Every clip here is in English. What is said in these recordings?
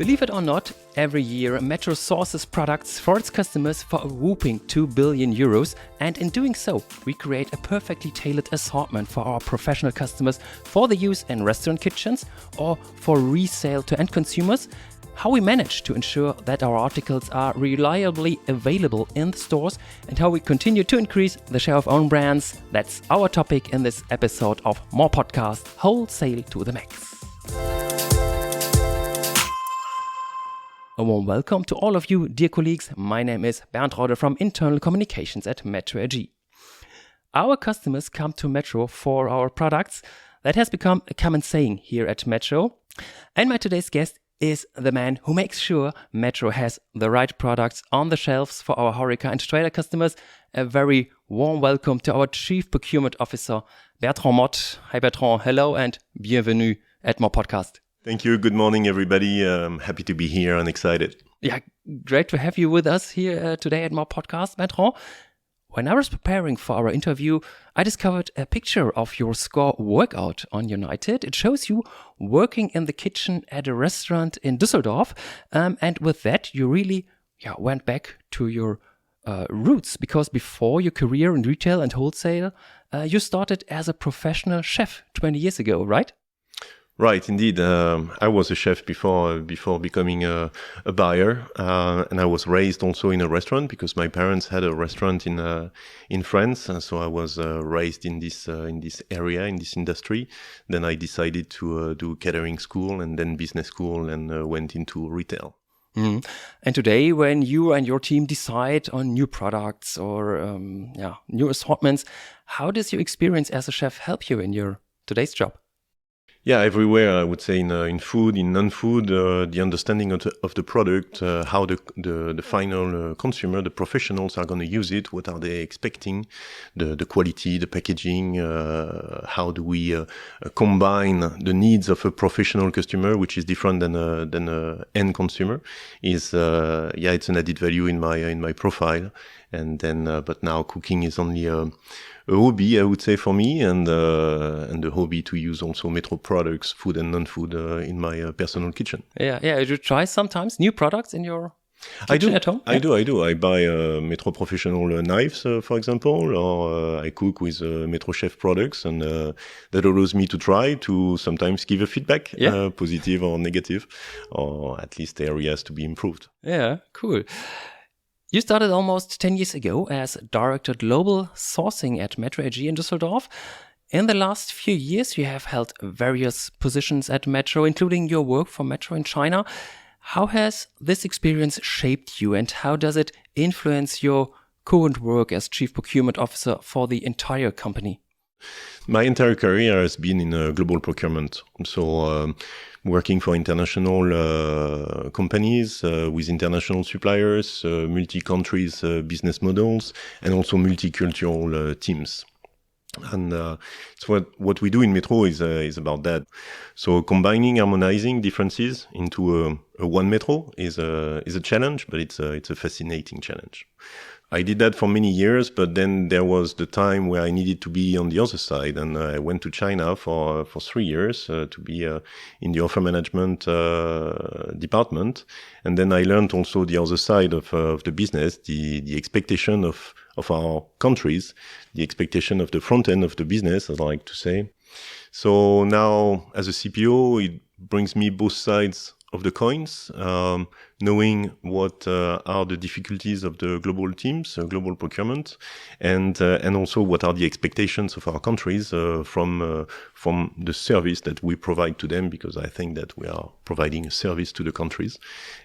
Believe it or not, every year Metro sources products for its customers for a whopping 2 billion euros, and in doing so, we create a perfectly tailored assortment for our professional customers for the use in restaurant kitchens or for resale to end consumers. How we manage to ensure that our articles are reliably available in the stores and how we continue to increase the share of own brands, that's our topic in this episode of More Podcast, Wholesale to the Max. A warm welcome to all of you, dear colleagues. My name is Bertrand Mothe from Internal Communications at Metro AG. Our customers come to Metro for our products. That has become a common saying here at Metro. And my today's guest is the man who makes sure Metro has the right products on the shelves for our HoReCa and trader customers. A very warm welcome to our Chief Procurement Officer, Bertrand Mothe. Hi Bertrand, hello and bienvenue at More Podcast. Thank you. Good morning, everybody. I'm happy to be here and excited. Yeah, great to have you with us here today at More Podcast, Bertrand. When I was preparing for our interview, I discovered a picture of your score workout on United. It shows you working in the kitchen at a restaurant in Düsseldorf. And with that, you really went back to your roots, because before your career in retail and wholesale, you started as a professional chef 20 years ago, right? Right, indeed. I was a chef before becoming a buyer, and I was raised also in a restaurant because my parents had a restaurant in France, and so I was raised in this area, in this industry. Then I decided to do catering school and then business school, and went into retail. Mm. And today, when you and your team decide on new products or new assortments, how does your experience as a chef help you in your today's job? Yeah, everywhere, I would say, in food, in non-food, the understanding of the product, how the final consumer, the professionals are going to use it, what are they expecting, the quality, the packaging, how do we combine the needs of a professional customer, which is different than an end consumer, is it's an added value in my profile. And then, but now cooking is only a hobby, I would say, for me, and a hobby to use also Metro products, food and non-food, in my personal kitchen. Yeah. You try sometimes new products in your kitchen at home? I do. I buy Metro professional knives, for example, or I cook with Metro Chef products, and that allows me to try to sometimes give a feedback, positive or negative, or at least areas to be improved. Yeah, cool. You started almost 10 years ago as Director Global Sourcing at Metro AG in Düsseldorf. In the last few years, you have held various positions at Metro, including your work for Metro in China. How has this experience shaped you, and how does it influence your current work as Chief Procurement Officer for the entire company? My entire career has been in global procurement. So working for international companies with international suppliers, multi-countries business models, and also multicultural teams. And it's what we do in Metro is about that. So combining, harmonizing differences into a one Metro is a challenge, but it's a fascinating challenge. I did that for many years, but then there was the time where I needed to be on the other side, and I went to China for 3 years to be in the offer management department, and then I learned also the other side of the business, the expectation of our countries, the expectation of the front end of the business, as I like to say. So now, as a CPO, it brings me both sides of the coins, knowing what are the difficulties of the global teams, global procurement, and also what are the expectations of our countries from the service that we provide to them, because I think that we are providing a service to the countries.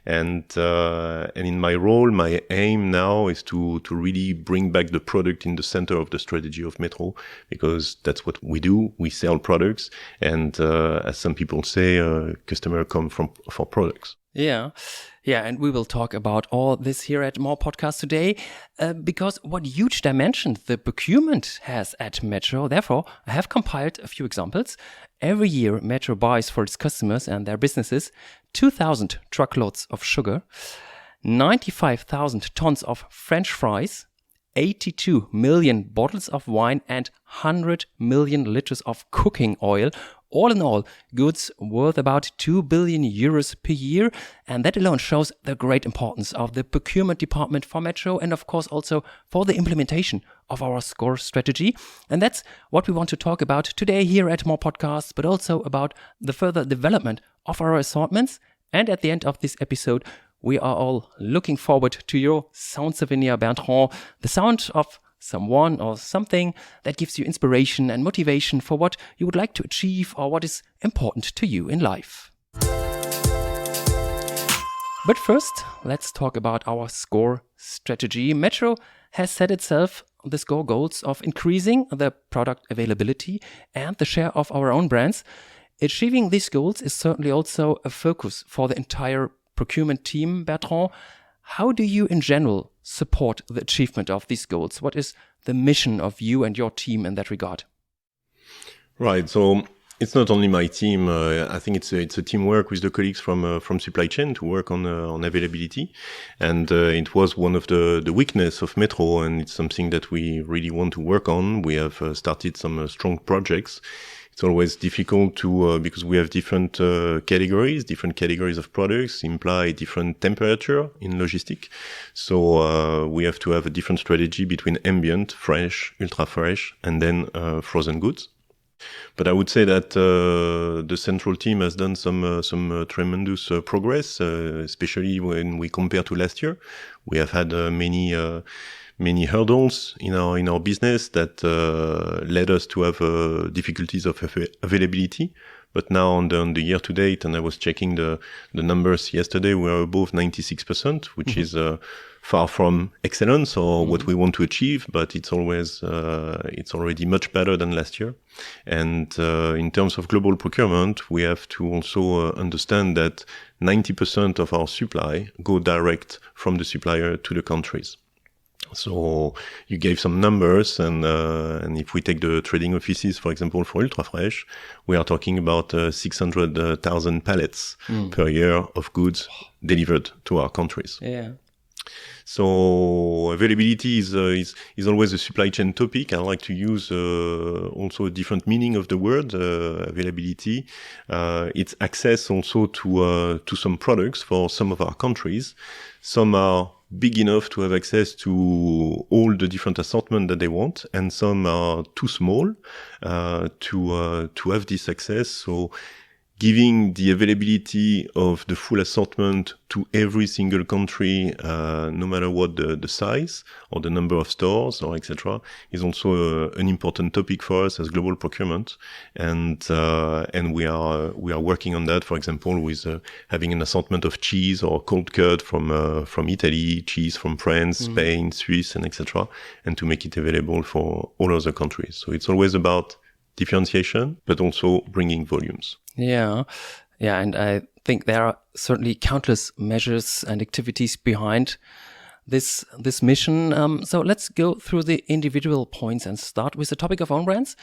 And in my role, my aim now is to really bring back the product in the center of the strategy of Metro, because that's what we do. We sell products, and as some people say, customers come for products. Yeah, and we will talk about all this here at More Podcast today, because what huge dimensions the procurement has at Metro. Therefore, I have compiled a few examples. Every year, Metro buys for its customers and their businesses 2,000 truckloads of sugar, 95,000 tons of French fries, 82 million bottles of wine, and 100 million liters of cooking oil, all in all, goods worth about 2 billion euros per year. And that alone shows the great importance of the procurement department for Metro and, of course, also for the implementation of our SCORE strategy. And that's what we want to talk about today here at More Podcasts, but also about the further development of our assortments. And at the end of this episode, we are all looking forward to your sound souvenir, Bertrand, the sound of someone or something that gives you inspiration and motivation for what you would like to achieve or what is important to you in life. But first, let's talk about our SCORE strategy. Metro has set itself the SCORE goals of increasing the product availability and the share of our own brands. Achieving these goals is certainly also a focus for the entire procurement team, Bertrand. How do you in general support the achievement of these goals? What is the mission of you and your team in that regard? Right. So it's not only my team. I think it's a teamwork with the colleagues from supply chain to work on availability. And it was one of the weakness of Metro, and it's something that we really want to work on. We have started some strong projects. It's always difficult to, because we have different categories of products imply different temperature in logistic. So we have to have a different strategy between ambient, fresh, ultra fresh, and then frozen goods. But I would say that the central team has done some tremendous progress, especially when we compare to last year. We have had many hurdles in our business that led us to have difficulties of availability. But now on the year to date, and I was checking the numbers yesterday, we are above 96%, which is far from excellence or what we want to achieve, but it's already much better than last year. And in terms of global procurement, we have to also understand that 90% of our supply go direct from the supplier to the countries. So you gave some numbers, and if we take the trading offices, for example, for ultra fresh, we are talking about 600,000 pallets per year of goods delivered to our countries. Yeah. So availability is always a supply chain topic. I like to use also a different meaning of the word availability. It's access also to some products for some of our countries. Some are big enough to have access to all the different assortment that they want, and some are too small to have this access. So giving the availability of the full assortment to every single country, no matter what the size or the number of stores or etc., is also an important topic for us as global procurement, and we are working on that. For example, with having an assortment of cheese or cold cut from Italy, cheese from France, Spain, Swiss, and etc., and to make it available for all other countries. So it's always about differentiation, but also bringing volumes. Yeah, and I think there are certainly countless measures and activities behind this mission. So let's go through the individual points and start with the topic of own brands.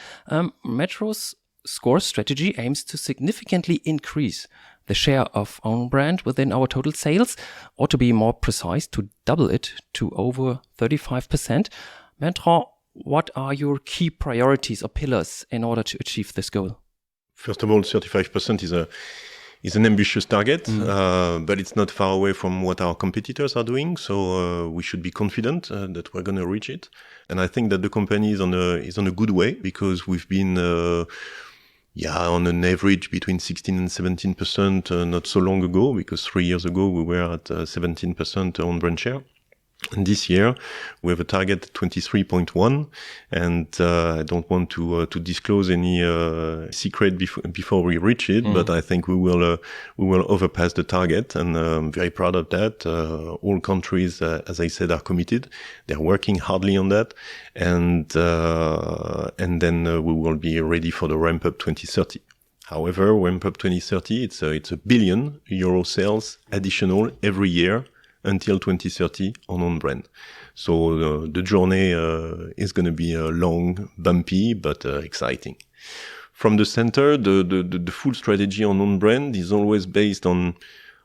Metro's SCORE strategy aims to significantly increase the share of own brand within our total sales, or to be more precise, to double it to over 35%. Bertrand, what are your key priorities or pillars in order to achieve this goal? First of all, 35% is an ambitious target, but it's not far away from what our competitors are doing. So we should be confident that we're going to reach it. And I think that the company is on a good way, because we've been on an average between 16 and 17% not so long ago, because 3 years ago we were at 17% own brand share. And this year we have a target 23.1, and I don't want to disclose any secret before we reach it, but I think we will overpass the target, and I'm very proud of that. All countries, as I said, are committed. They're working hardly on that, and then we will be ready for the ramp up 2030. However, ramp up 2030, it's a €1 billion sales additional every year until 2030 on own brand. So the journey is going to be long, bumpy, but exciting. From the center, the full strategy on own brand is always based on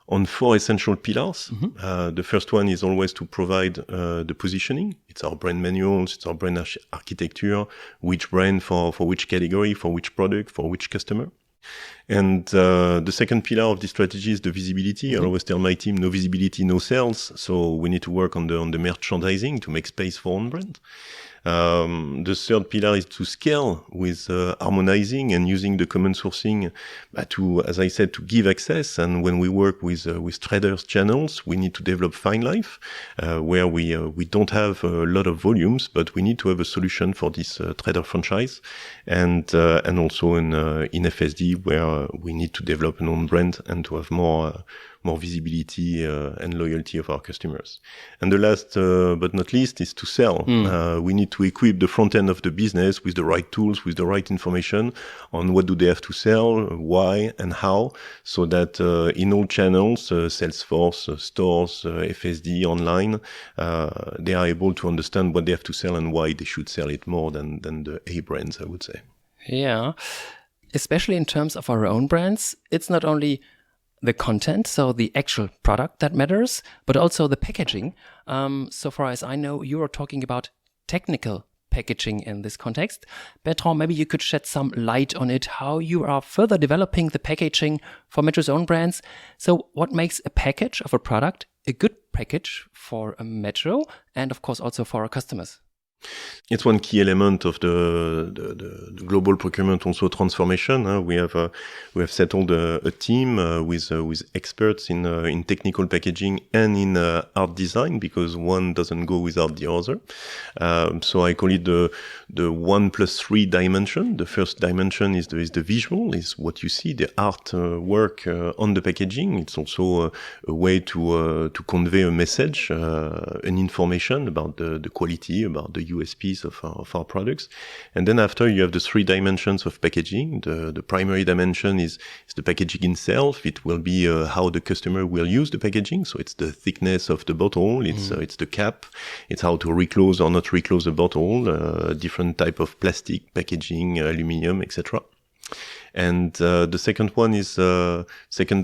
4 essential pillars. The first one is always to provide the positioning. It's our brand manuals, it's our brand architecture, which brand for which category, for which product, for which customer. And the second pillar of the strategy is the visibility. I always tell my team, no visibility, no sales. So we need to work on the merchandising to make space for own brand. The third pillar is to scale with harmonizing and using the common sourcing to, as I said, to give access. And when we work with traders channels, we need to develop Fine Life, where we don't have a lot of volumes, but we need to have a solution for this trader franchise, and also in FSD, where we need to develop an own brand and to have more visibility and loyalty of our customers. And the last but not least is to sell. We need to equip the front end of the business with the right tools, with the right information on what do they have to sell, why and how, so that in all channels, Salesforce, stores, FSD, online, they are able to understand what they have to sell and why they should sell it more than the A brands, I would say. Yeah, especially in terms of our own brands, it's not only the content, so the actual product that matters, but also the packaging. So far as I know, you are talking about technical packaging in this context. Bertrand, maybe you could shed some light on it, how you are further developing the packaging for Metro's own brands. So what makes a package of a product a good package for a Metro and of course also for our customers? It's one key element of the global procurement also transformation. We have settled a team with experts in technical packaging and in art design, because one doesn't go without the other. So I call it the 1+3 dimension. The first dimension is the visual, is what you see, the art work on the packaging. It's also a way to convey a message, an information about the quality, about the USPs of our products. And then after, you have the 3 dimensions of packaging. The primary dimension is the packaging itself. It will be how the customer will use the packaging. So it's the thickness of the bottle, it's the cap, it's how to reclose or not reclose the bottle, different type of plastic packaging, aluminum, etc. And the second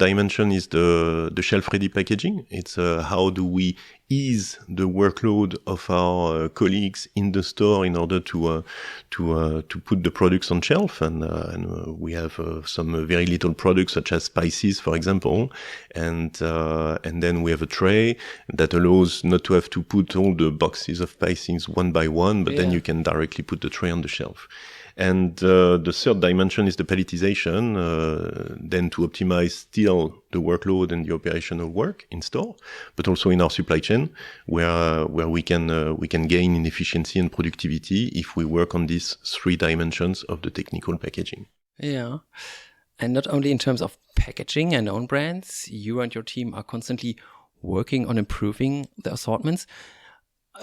dimension is the shelf-ready packaging. It's how do we ease the workload of our colleagues in the store in order to put the products on shelf. And we have some very little products such as spices, for example. And then we have a tray that allows not to have to put all the boxes of spices one by one, but then you can directly put the tray on the shelf. And the third dimension is the palletization, then to optimize still the workload and the operational work in store, but also in our supply chain, where we can gain in efficiency and productivity if we work on these 3 dimensions of the technical packaging. Yeah. And not only in terms of packaging and own brands, you and your team are constantly working on improving the assortments.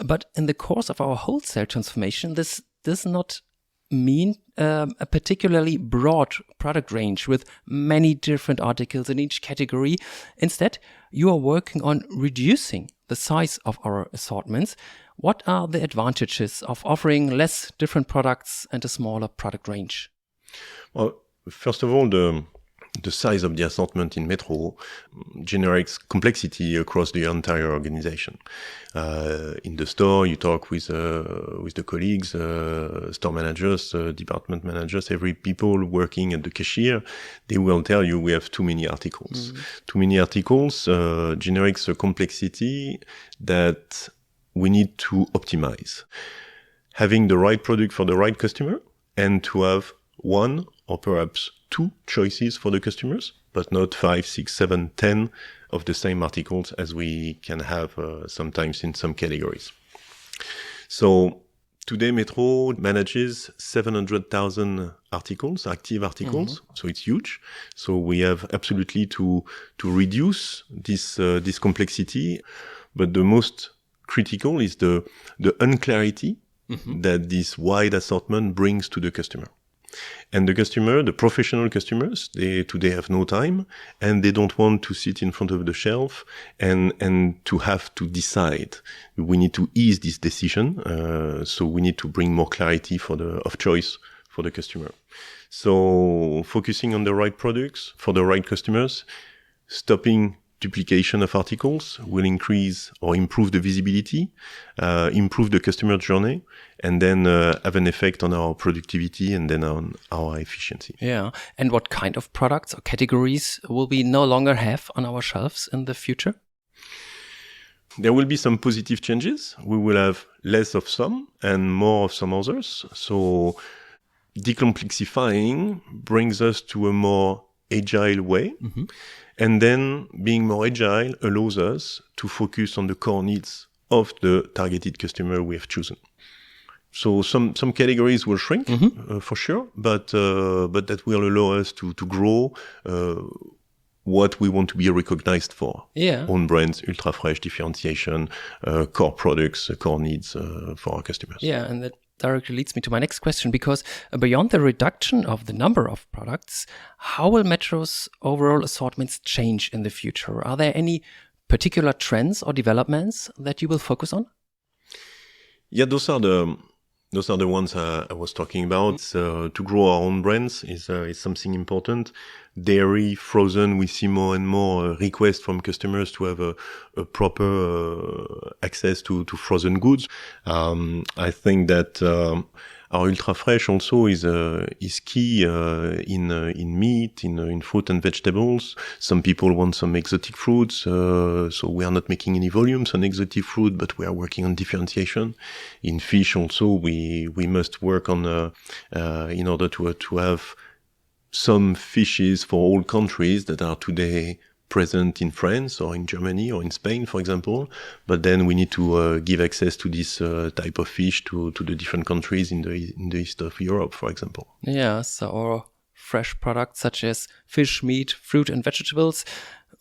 But in the course of our wholesale transformation, this does not mean a particularly broad product range with many different articles in each category. Instead, you are working on reducing the size of our assortments. What are the advantages of offering less different products and a smaller product range? Well, first of all, the size of the assortment in Metro generates complexity across the entire organization. In the store, you talk with the colleagues, store managers, department managers, every people working at the cashier. They will tell you we have too many articles. Too many articles generates a complexity that we need to optimize. Having the right product for the right customer, and to have 1 or perhaps 2 choices for the customers, but not 5, 6, 7, 10 of the same articles as we can have sometimes in some categories. So today Metro manages 700,000 articles, active articles, so it's huge. So we have absolutely to reduce this complexity, but the most critical is the unclarity that this wide assortment brings to the customer. And the customer, the professional customers, they today have no time, and they don't want to sit in front of the shelf and to have to decide. We need to ease this decision, so we need to bring more clarity of choice for the customer. So focusing on the right products for the right customers, stopping duplication of articles, will increase or improve the visibility, improve the customer journey, and then have an effect on our productivity and then on our efficiency. Yeah. And what kind of products or categories will we no longer have on our shelves in the future? There will be some positive changes. We will have less of some and more of some others. So decomplexifying brings us to a more agile way. Mm-hmm. And then being more agile allows us to focus on the core needs of the targeted customer we have chosen. So some categories will shrink, for sure, but that will allow us to grow what we want to be recognized for. Yeah. Own brands, ultra fresh, differentiation, core products, core needs for our customers. Yeah, and that directly leads me to my next question, because beyond the reduction of the number of products, how will Metro's overall assortments change in the future? Are there any particular trends or developments that you will focus on? Yeah, those are the ones I was talking about. To grow our own brands is something important. Dairy, frozen, we see more and more requests from customers to have a proper access to frozen goods. I think that our ultra fresh also is key in meat, in fruit and vegetables. Some people want some exotic fruits, so we are not making any volumes on exotic fruit, but we are working on differentiation. In fish also, we must work on in order to have some fishes for all countries that are today present in France or in Germany or in Spain, for example. But then we need to give access to this type of fish to the different countries in the east of Europe, for example. Yeah, so our fresh products such as fish, meat, fruit and vegetables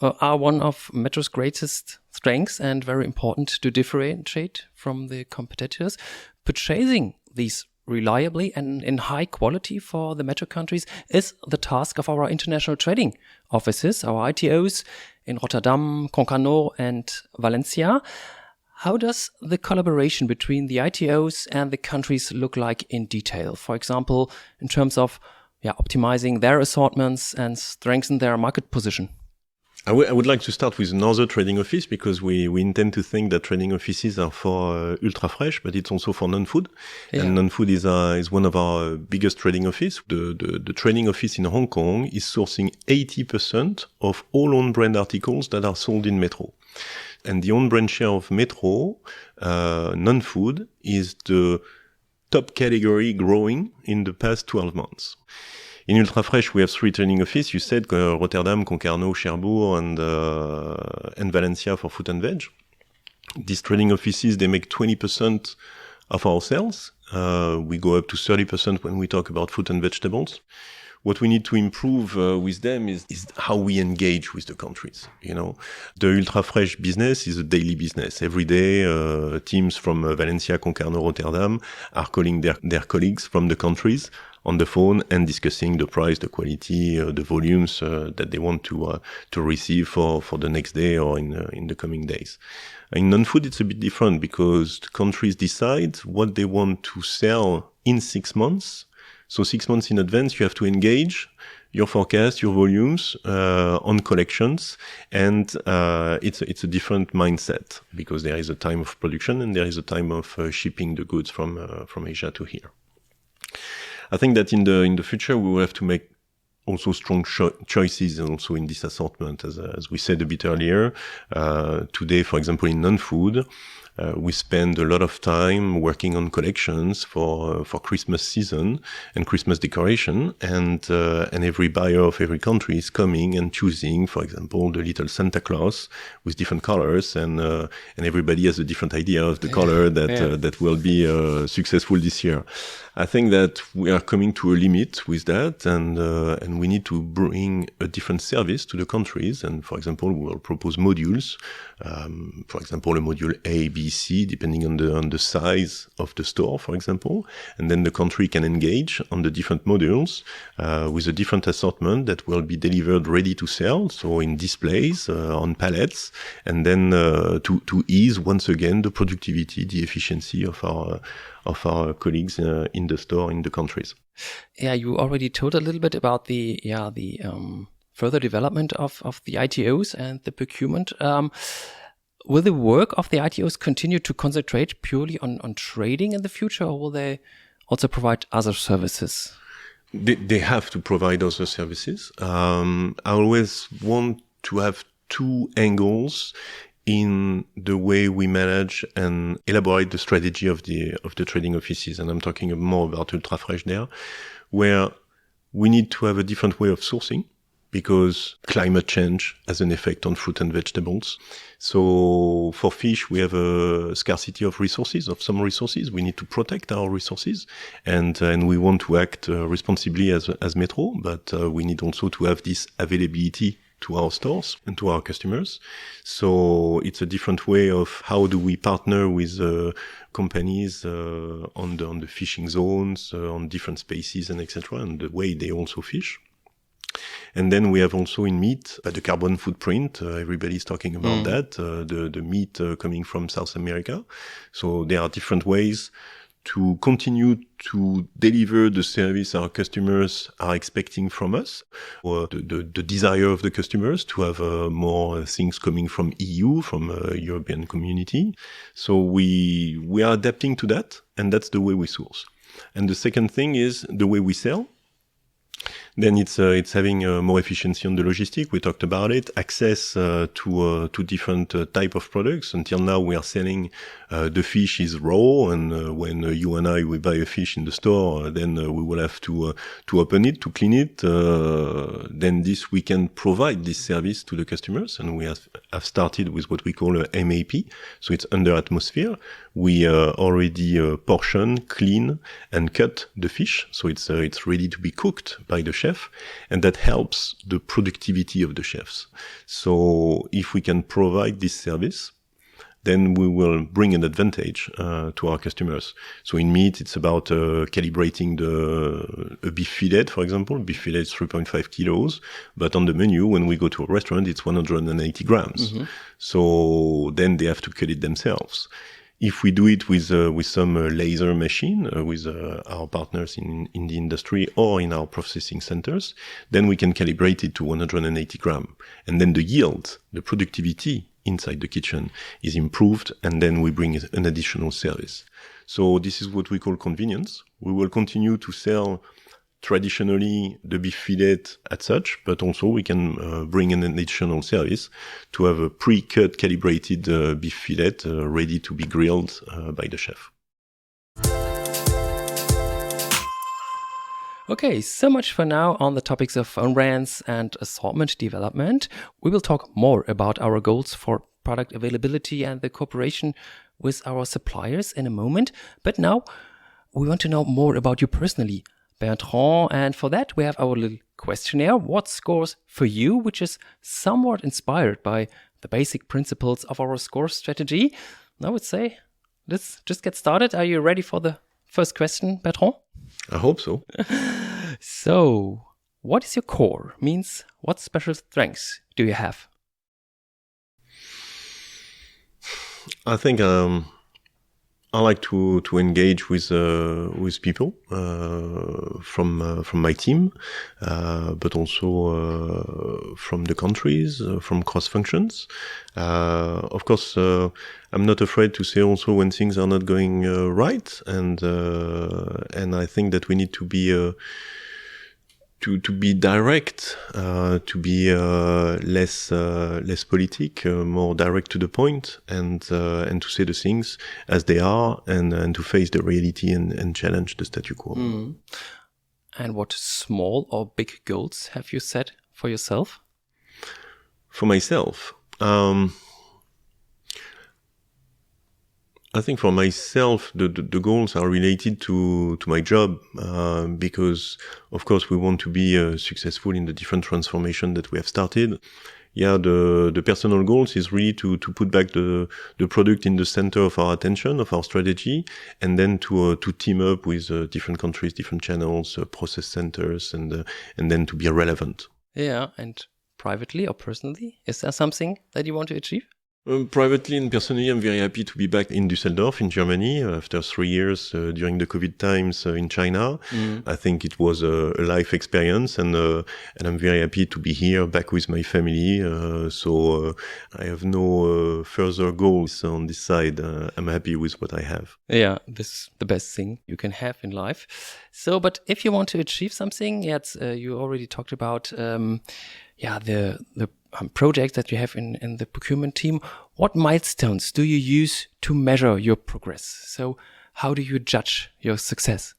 are one of Metro's greatest strengths and very important to differentiate from the competitors. Purchasing these reliably and in high quality for the Metro countries is the task of our international trading offices, our ITOs in Rotterdam, Concarneau and Valencia. How does the collaboration between the ITOs and the countries look like in detail? For example, in terms of optimizing their assortments and strengthen their market position. I would like to start with another trading office, because we intend to think that trading offices are for ultra fresh, but it's also for non-food. Yeah. And non-food is one of our biggest trading office. The trading office in Hong Kong is sourcing 80% of all own brand articles that are sold in Metro. And the own brand share of Metro, non-food, is the top category growing in the past 12 months. In Ultra Fresh, we have 3 trading offices. You said Rotterdam, Concarneau, Cherbourg, and Valencia for fruit and veg. These trading offices, they make 20% of our sales. We go up to 30% when we talk about fruit and vegetables. What we need to improve with them is how we engage with the countries. The ultra fresh business is a daily business. Every day, teams from Valencia, Concarneau, Rotterdam are calling their colleagues from the countries on the phone and discussing the price, the quality, the volumes that they want to receive for the next day or in the coming days. In non-food, it's a bit different, because the countries decide what they want to sell in 6 months. So 6 months in advance, you have to engage your forecast, your volumes on collections, and it's a different mindset, because there is a time of production and there is a time of shipping the goods from Asia to here. I think that in the future we will have to make also strong choices also in this assortment, as we said a bit earlier. Today, for example, in non-food, we spend a lot of time working on collections for Christmas season and Christmas decoration, and every buyer of every country is coming and choosing, for example, the little Santa Claus with different colors, and everybody has a different idea of the color that will be successful this year. I think that we are coming to a limit with that, and we need to bring a different service to the countries. And for example, we will propose modules. For example, a module A, B, C, depending on the size of the store, for example. And then the country can engage on the different modules with a different assortment that will be delivered ready to sell, so in displays, on pallets, and then to ease once again the productivity, the efficiency of our colleagues in the store in the countries. Yeah, you already told a little bit about the further development of the ITOs and the procurement. Will the work of the ITOs continue to concentrate purely on trading in the future, or will they also provide other services? They have to provide other services. I always want to have two angles in the way we manage and elaborate the strategy of the trading offices. And I'm talking more about ultra fresh there, where we need to have a different way of sourcing, because climate change has an effect on fruit and vegetables. So for fish, we have a scarcity of resources, of some resources. We need to protect our resources, and we want to act responsibly as Metro, but we need also to have this availability to our stores and to our customers. So it's a different way of how do we partner with companies on the fishing zones, on different spaces and etc., and the way they also fish. And then we have also in meat the carbon footprint. Everybody's talking about that. The meat coming from South America. So there are different ways to continue to deliver the service our customers are expecting from us, or the desire of the customers to have more things coming from EU, from European community. So we are adapting to that, and that's the way we source. And the second thing is the way we sell. Then it's having more efficiency on the logistic. We talked about it. Access to different type of products. Until now, we are selling the fish is raw, and when you and I we buy a fish in the store, then we will have to open it, to clean it. Then this we can provide this service to the customers, and we have started with what we call a MAP. So it's under atmosphere. We already portion, clean, and cut the fish, so it's ready to be cooked by the chef, and that helps the productivity of the chefs. So if we can provide this service, then we will bring an advantage to our customers. So in meat, it's about calibrating a beef fillet, for example. Beef fillet is 3.5 kilos, but on the menu, when we go to a restaurant, it's 180 grams. Mm-hmm. So then they have to cut it themselves. If we do it with some laser machine, with our partners in the industry or in our processing centers, then we can calibrate it to 180 grams. And then the yield, the productivity inside the kitchen is improved, and then we bring an additional service. So this is what we call convenience. We will continue to sell traditionally the beef fillet as such, but also we can bring an additional service to have a pre-cut calibrated beef fillet ready to be grilled by the chef. Okay, so much for now on the topics of own brands and assortment development. We will talk more about our goals for product availability and the cooperation with our suppliers in a moment. But now we want to know more about you personally, Bertrand, and for that we have our little questionnaire, What Scores for You, which is somewhat inspired by the basic principles of our score strategy. I would say, let's just get started. Are you ready for the first question, Bertrand? I hope so. So, what is your core? Means, what special strengths do you have? I think I like to engage with people from my team, but also from the countries, from cross functions. Of course, I'm not afraid to say also when things are not going right, and I think that we need to be to be direct, to be less politic, more direct to the point, and to say the things as they are, and to face the reality and challenge the statu quo. Mm. And what small or big goals have you set for yourself? For myself, I think for myself, the goals are related to my job, because of course we want to be successful in the different transformation that we have started. Yeah, the personal goals is really to put back the product in the center of our attention, of our strategy, and then to team up with different countries, different channels, process centers, and then to be relevant. Yeah, and privately or personally, is there something that you want to achieve? Privately and personally, I'm very happy to be back in Düsseldorf in Germany after 3 years during the COVID times in China. I think it was a life experience, and I'm very happy to be here back with my family. So I have no further goals on this side. I'm happy with what I have. Yeah, this is the best thing you can have in life. So, but if you want to achieve something, you already talked about the project that you have in the procurement team. What milestones do you use to measure your progress? So how do you judge your success?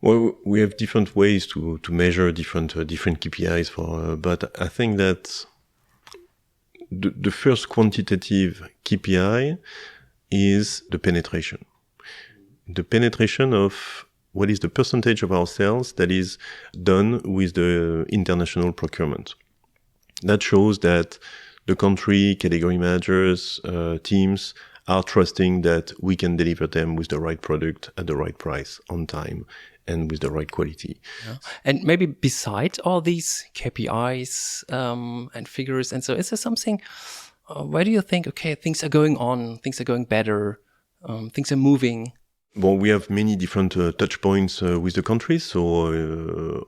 Well, we have different ways to measure different KPIs but I think that the first quantitative KPI is the penetration. The penetration of what is the percentage of our sales that is done with the international procurement. That shows that the country, category managers, teams are trusting that we can deliver them with the right product at the right price, on time, and with the right quality. Yeah. And maybe beside all these KPIs and figures, and so is there something, where do you think, okay, things are going on, things are going better, things are moving? Well, we have many different touch points with the countries. So,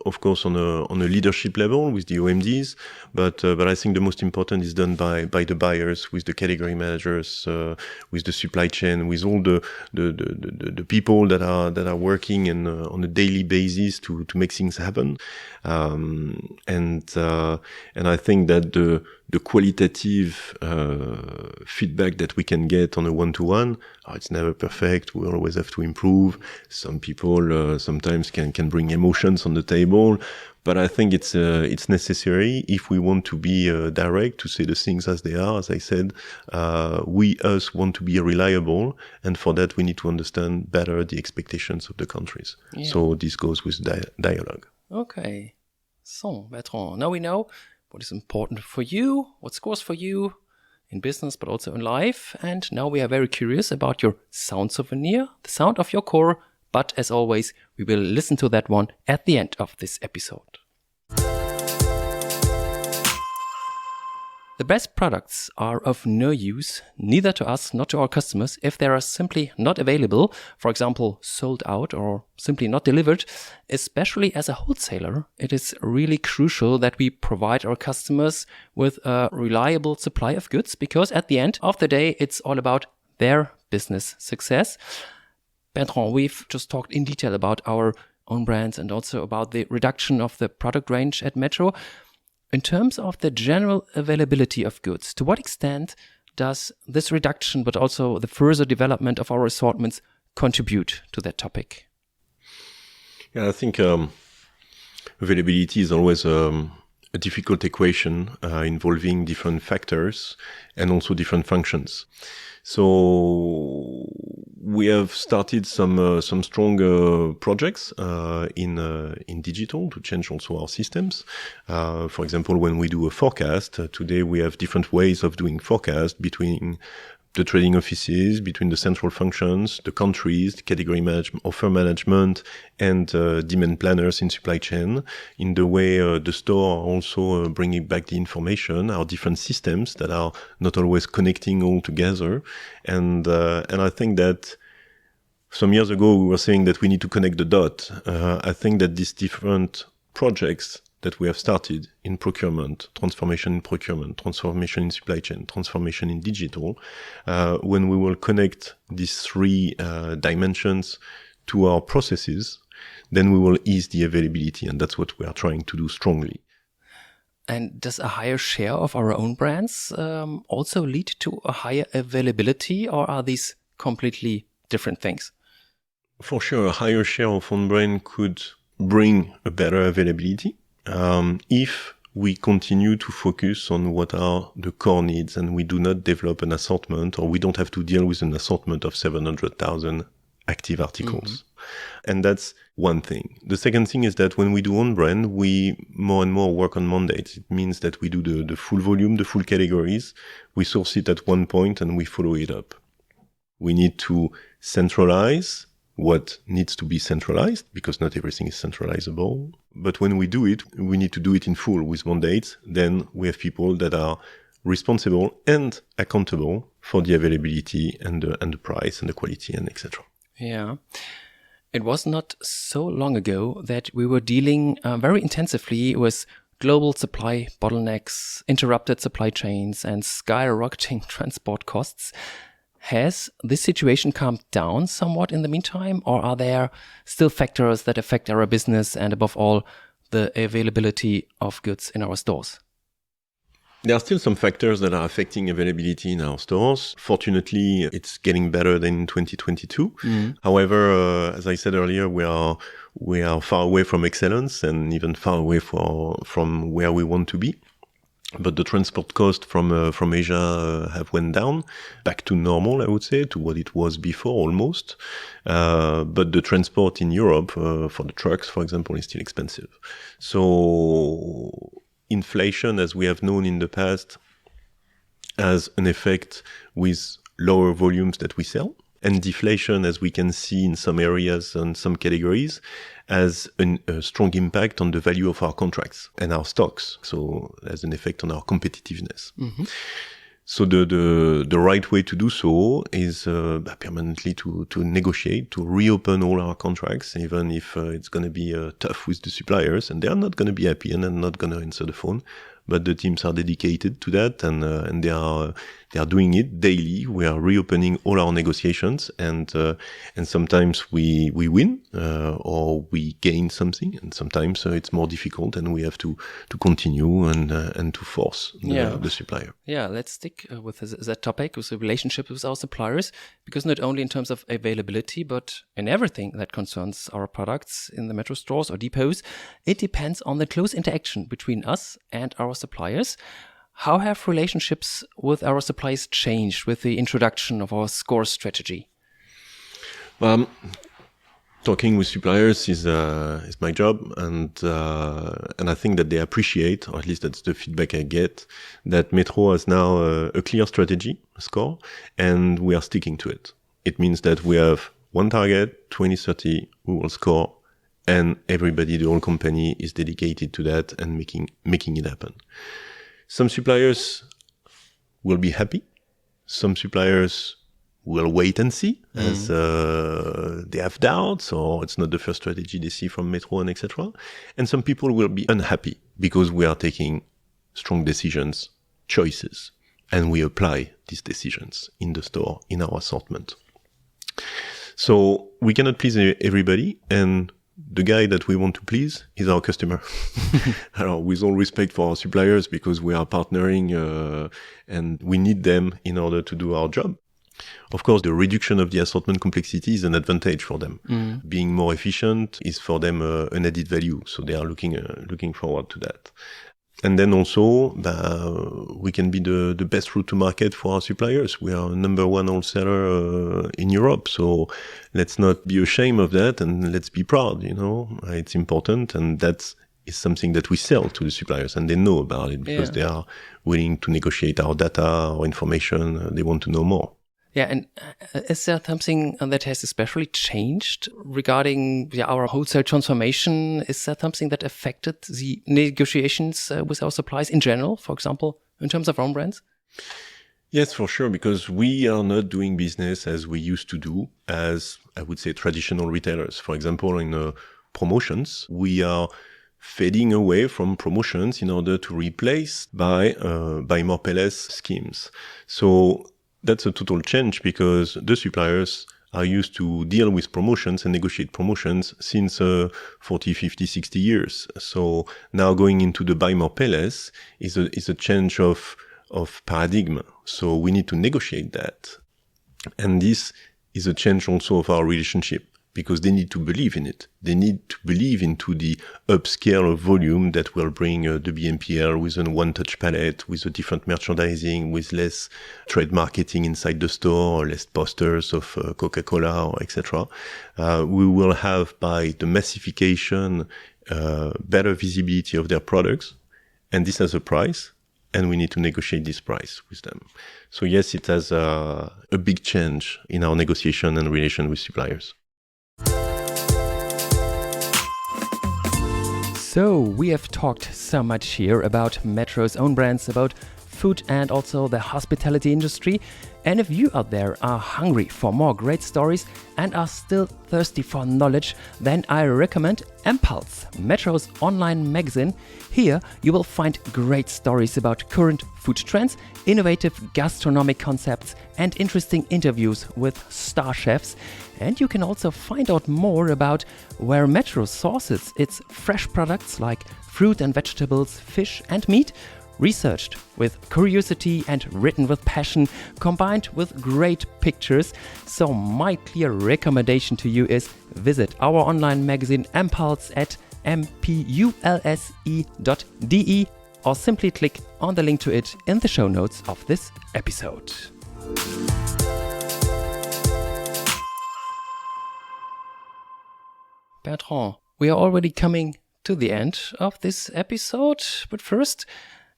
of course, on a leadership level with the OMDs, but I think the most important is done by the buyers, with the category managers, with the supply chain, with all the people that are working and on a daily basis to make things happen. And I think that the qualitative feedback that we can get on a one-to-one, it's never perfect. We always have to improve. Some people sometimes can bring emotions on the table, but I think it's necessary if we want to be direct, to say the things as they are. As I said, we want to be reliable, and for that we need to understand better the expectations of the countries. Yeah. So this goes with dialogue. Okay. So, Bertrand, now we know what is important for you, what scores for you in business, but also in life. And now we are very curious about your sound souvenir, the sound of your core. But as always, we will listen to that one at the end of this episode. The best products are of no use, neither to us nor to our customers, if they are simply not available, for example, sold out or simply not delivered. Especially as a wholesaler, it is really crucial that we provide our customers with a reliable supply of goods, because at the end of the day, it's all about their business success. Bertrand, we've just talked in detail about our own brands and also about the reduction of the product range at Metro. In terms of the general availability of goods, to what extent does this reduction, but also the further development of our assortments, contribute to that topic? Yeah, I think availability is always a difficult equation involving different factors and also different functions. So we have started some strong projects in digital to change also our systems. For example, when we do a forecast, today we have different ways of doing forecast between the trading offices, between the central functions, the countries, the category management, offer management, and demand planners in supply chain. In the way the store are also bringing back the information, our different systems that are not always connecting all together. And I think that some years ago we were saying that we need to connect the dot. I think that these different projects that we have started in procurement, transformation in supply chain, transformation in digital, when we will connect these three dimensions to our processes, then we will ease the availability, and that's what we are trying to do strongly. And does a higher share of our own brands also lead to a higher availability, or are these completely different things? For sure, a higher share of own brand could bring a better availability. If we continue to focus on what are the core needs and we do not develop an assortment, or we don't have to deal with an assortment of 700,000 active articles. Mm-hmm. And that's one thing. The second thing is that when we do own brand, we more and more work on mandates. It means that we do the full volume, the full categories. We source it at one point and we follow it up. We need to centralize what needs to be centralized, because not everything is centralizable. But when we do it, we need to do it in full with mandates. Then we have people that are responsible and accountable for the availability and the price and the quality and etc. Yeah. It was not so long ago that we were dealing very intensively with global supply bottlenecks, interrupted supply chains, and skyrocketing transport costs. Has this situation calmed down somewhat in the meantime, or are there still factors that affect our business and, above all, the availability of goods in our stores? There are still some factors that are affecting availability in our stores. Fortunately, it's getting better than in 2022. However, as I said earlier, we are far away from excellence and even far away from where we want to be. But the transport cost from Asia have went down back to normal, I would say, to what it was before almost. But the transport in Europe for the trucks, for example, is still expensive. So inflation, as we have known in the past, has an effect with lower volumes that we sell. And deflation, as we can see in some areas and some categories, has a strong impact on the value of our contracts and our stocks. So has an effect on our competitiveness. So the right way to do so is permanently to negotiate, to reopen all our contracts, even if it's going to be tough with the suppliers, and they are not going to be happy and they're not going to answer the phone. But the teams are dedicated to that, and they are doing it daily. We are reopening all our negotiations, and sometimes we win or we gain something, and sometimes it's more difficult, and we have to continue and to force the supplier. Yeah, let's stick with that topic, with the relationship with our suppliers, because not only in terms of availability, but in everything that concerns our products in the metro stores or depots, it depends on the close interaction between us and our suppliers. How have relationships with our suppliers changed with the introduction of our score strategy? Talking with suppliers is my job, and I think that they appreciate, or at least that's the feedback I get, that Metro has now a clear strategy, a score, and we are sticking to it. It means that we have one target, 2030, we will score, and everybody, the whole company, is dedicated to that and making it happen. Some suppliers will be happy. Some suppliers will wait and see, as they have doubts, or it's not the first strategy they see from Metro, and etc. And some people will be unhappy because we are taking strong decisions, choices, and we apply these decisions in the store, in our assortment. So we cannot please everybody, and the guy that we want to please is our customer. With all respect for our suppliers, because we are partnering and we need them in order to do our job. Of course, the reduction of the assortment complexity is an advantage for them. Being more efficient is for them an added value. So they are looking forward to that. And then also, we can be the best route to market for our suppliers. We are number one wholesaler in Europe. So let's not be ashamed of that, and let's be proud, It's important, and that is something that we sell to the suppliers, and they know about it because they are willing to negotiate our data, our information. They want to know more. Yeah, and is there something that has especially changed regarding our wholesale transformation? Is that something that affected the negotiations with our suppliers in general, for example, in terms of own brands? Yes, for sure, because we are not doing business as we used to do as, I would say, traditional retailers. For example, in promotions, we are fading away from promotions in order to replace by more pay less schemes. So that's a total change, because the suppliers are used to deal with promotions and negotiate promotions since 40, 50, 60 years. So now going into the buy more, pay less is a change of paradigm. So we need to negotiate that. And this is a change also of our relationship, because they need to believe in it. They need to believe into the upscale of volume that will bring the BMPL with a one-touch palette, with a different merchandising, with less trade marketing inside the store, or less posters of Coca-Cola, or etc. We will have, by the massification, better visibility of their products, and this has a price, and we need to negotiate this price with them. So yes, it has a big change in our negotiation and relation with suppliers. So we have talked so much here about Metro's own brands, about food and also the hospitality industry. And if you out there are hungry for more great stories and are still thirsty for knowledge, then I recommend Impulse, Metro's online magazine. Here you will find great stories about current food trends, innovative gastronomic concepts, and interesting interviews with star chefs. And you can also find out more about where Metro sources its fresh products like fruit and vegetables, fish and meat, researched with curiosity and written with passion, combined with great pictures. So my clear recommendation to you is visit our online magazine Impulse at mpulse.de or simply click on the link to it in the show notes of this episode. Bertrand, we are already coming to the end of this episode, but first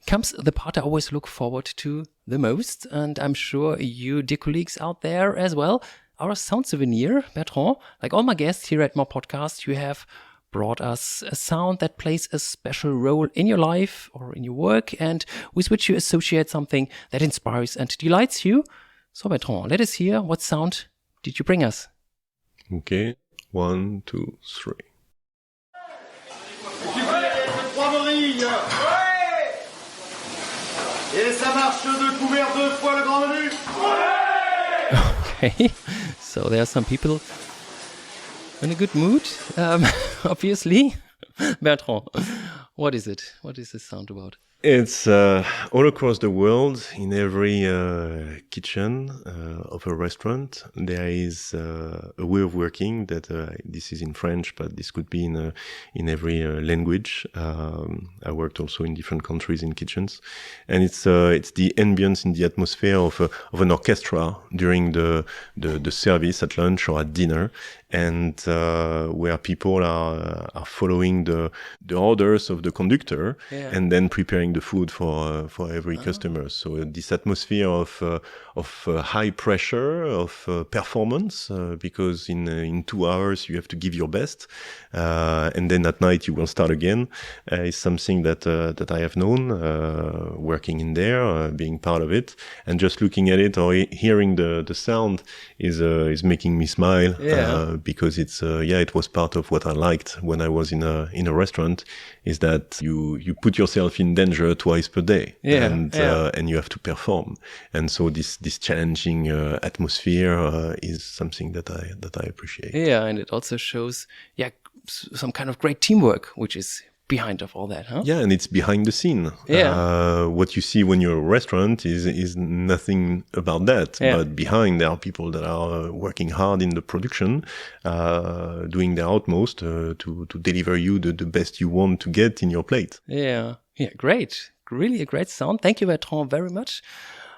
comes the part I always look forward to the most, and I'm sure you, dear colleagues out there as well, our sound souvenir. Bertrand, like all my guests here at More Podcast, you have brought us a sound that plays a special role in your life or in your work, and with which you associate something that inspires and delights you. So Bertrand, let us hear, what sound did you bring us? Okay, 1, 2, 3. Et ça marche 2 couverts 2 fois le grand menu. Okay, so there are some people in a good mood, obviously. Bertrand, what is it? What is this sound about? It's all across the world, in every kitchen of a restaurant, there is a way of working that this is in French, but this could be in every language. I worked also in different countries in kitchens, and it's the ambience in the atmosphere of an orchestra during the service at lunch or at dinner, and where people are following the orders of the conductor, and then preparing the food for every customer. So this atmosphere of high pressure, of performance, because in 2 hours you have to give your best, and then at night you will start again, is something that I have known, working in there, being part of it, and just looking at it or hearing the sound is making me smile, because it was part of what I liked when I was in a restaurant, is that you put yourself in danger twice per day, and you have to perform, and so this challenging atmosphere is something that I appreciate. Yeah, and it also shows some kind of great teamwork, which is behind of all that, huh? Yeah, and it's behind the scene. What you see when you're a restaurant is nothing about that. But behind, there are people that are working hard in the production, doing their utmost to deliver you the best you want to get in your plate. Yeah, great. Really a great sound. Thank you, Bertrand, very much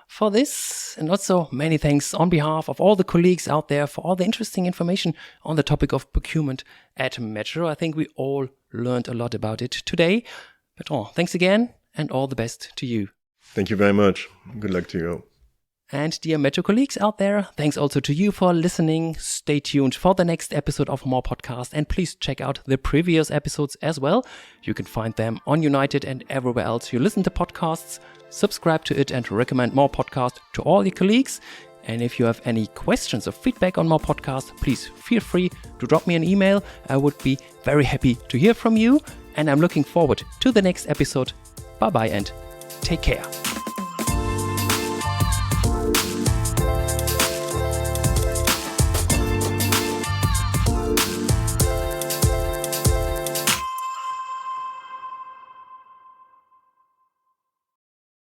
for this. And also many thanks on behalf of all the colleagues out there for all the interesting information on the topic of procurement at Metro. I think we all learned a lot about it today. Bertrand, thanks again and all the best to you. Thank you very much. Good luck to you. And dear Metro colleagues out there, thanks also to you for listening. Stay tuned for the next episode of More Podcast, and please check out the previous episodes as well. You can find them on United and everywhere else you listen to podcasts. Subscribe to it and recommend More Podcast to all your colleagues. And if you have any questions or feedback on More Podcast, please feel free to drop me an email. I would be very happy to hear from you, and I'm looking forward to the next episode. Bye bye and take care.